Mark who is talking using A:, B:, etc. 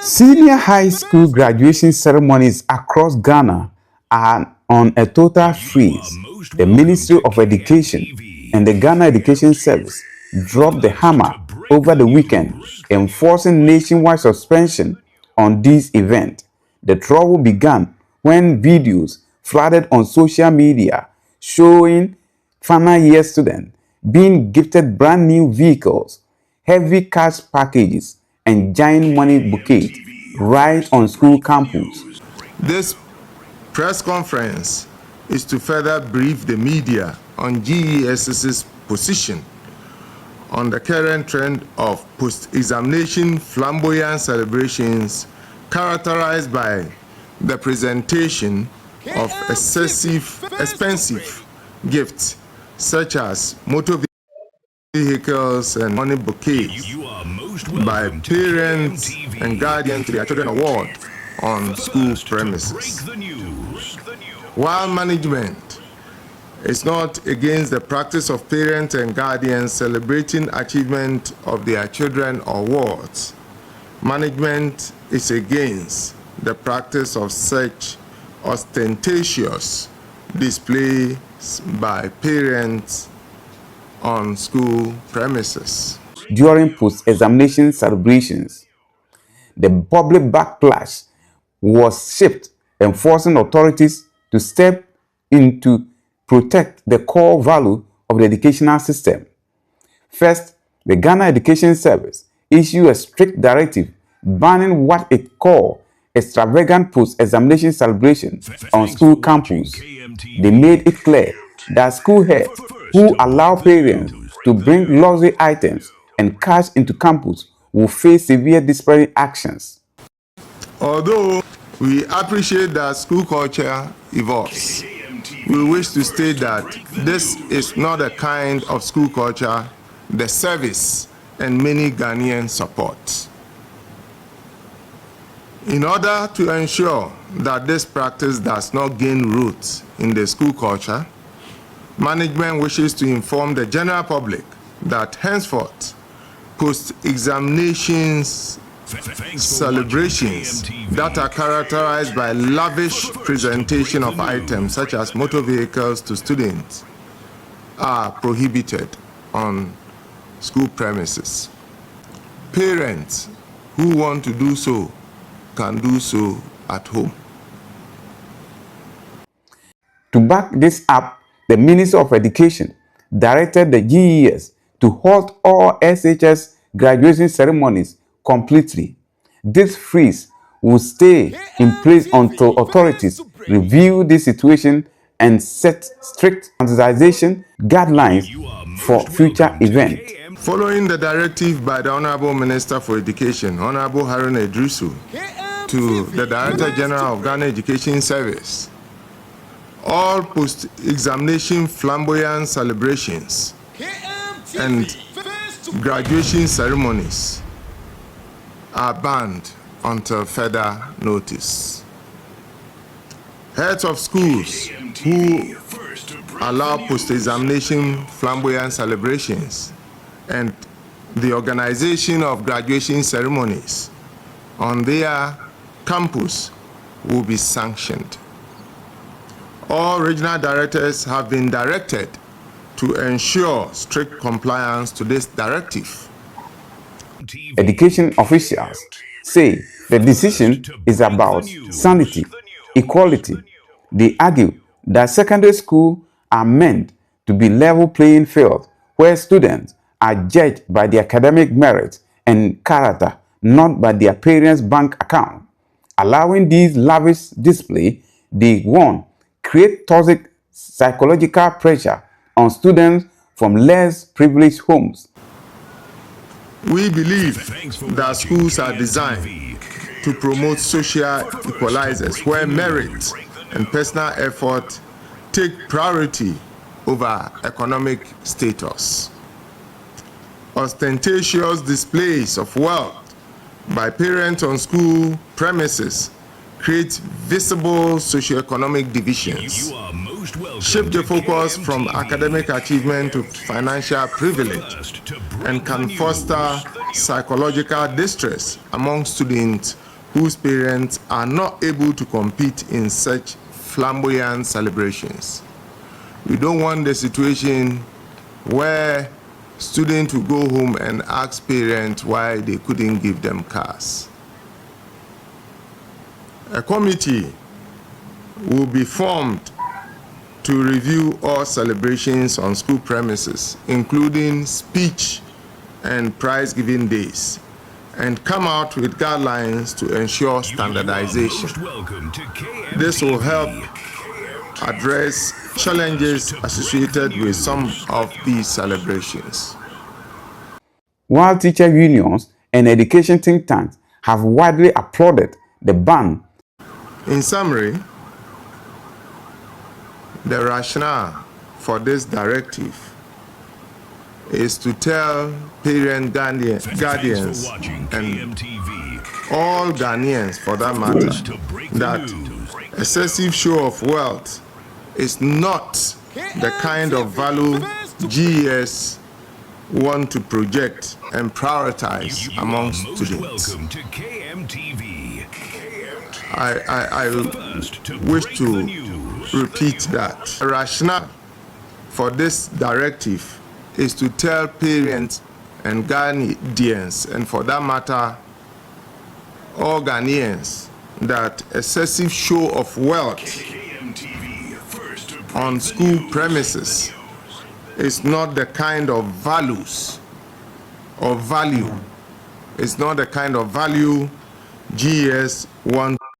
A: Senior high school graduation ceremonies across Ghana are on a total freeze. The Ministry of Education and the Ghana Education Service dropped the hammer over the weekend, enforcing nationwide suspension on this event. The trouble began when videos flooded on social media showing final year students being gifted brand new vehicles, heavy cash packages, and giant money bouquets right on school campus.
B: This press conference is to further brief the media on GES's position on the current trend of post-examination flamboyant celebrations characterized by the presentation of expensive gifts such as motor vehicles and money bouquets by parents and guardians to their children award on school premises. While management is not against the practice of parents and guardians celebrating achievement of their children or wards, management is against the practice of such ostentatious displays by parents on school premises.
A: During post-examination celebrations, the public backlash was swift, enforcing authorities to step in to protect the core value of the educational system. First, the Ghana Education Service issued a strict directive banning what it called extravagant post-examination celebrations on school campus. They made it clear that school heads who allow parents to bring luxury items and cash into campus will face severe disciplinary actions.
B: Although we appreciate that school culture evolves, we wish to state that this is not the kind of school culture the service and many Ghanaians support. In order to ensure that this practice does not gain roots in the school culture, management wishes to inform the general public that henceforth, post-examinations celebrations that are characterized by lavish presentation of items such as motor vehicles to students are prohibited on school premises. Parents who want to do so can do so at home.
A: To back this up, the Ministry of Education directed the GES to halt all SHS graduation ceremonies completely. This freeze will stay in place until authorities review the situation and set strict standardization guidelines for future events.
B: Following the directive by the Honorable Minister for Education, Honorable Harun Edrusu, to the Director General of Ghana Education Service, all post-examination flamboyant celebrations and graduation ceremonies are banned until further notice. Heads of schools who allow post-examination flamboyant celebrations and the organization of graduation ceremonies on their campus will be sanctioned. All regional directors have been directed to ensure strict compliance to this directive.
A: Education officials say the decision is about sanity, equality. They argue that secondary schools are meant to be level playing field where students are judged by their academic merit and character, not by their parents' bank account. Allowing these lavish display, they create toxic psychological pressure on students from less privileged homes.
B: We believe that schools are designed to promote social equalizers where merit and personal effort take priority over economic status. Ostentatious displays of wealth by parents on school premises create visible socioeconomic divisions, shift the focus from academic achievement to financial privilege, and can foster psychological distress among students whose parents are not able to compete in such flamboyant celebrations. We don't want the situation where students will go home and ask parents why they couldn't give them cars. A committee will be formed to review all celebrations on school premises, including speech and prize-giving days, and come out with guidelines to ensure standardization. This will help address challenges associated with some of these celebrations.
A: While teacher unions and education think tanks have widely applauded the ban,
B: in summary, the rationale for this directive is to tell parent guardians and all Ghanaians for that matter that excessive show of wealth is not the kind of value GES want to project and prioritize among students. I wish to repeat that. The rationale for this directive is to tell parents and guardians, and for that matter, all Ghanaians, that excessive show of wealth on school premises is not the kind of values or value. It's not the kind of value GES wants.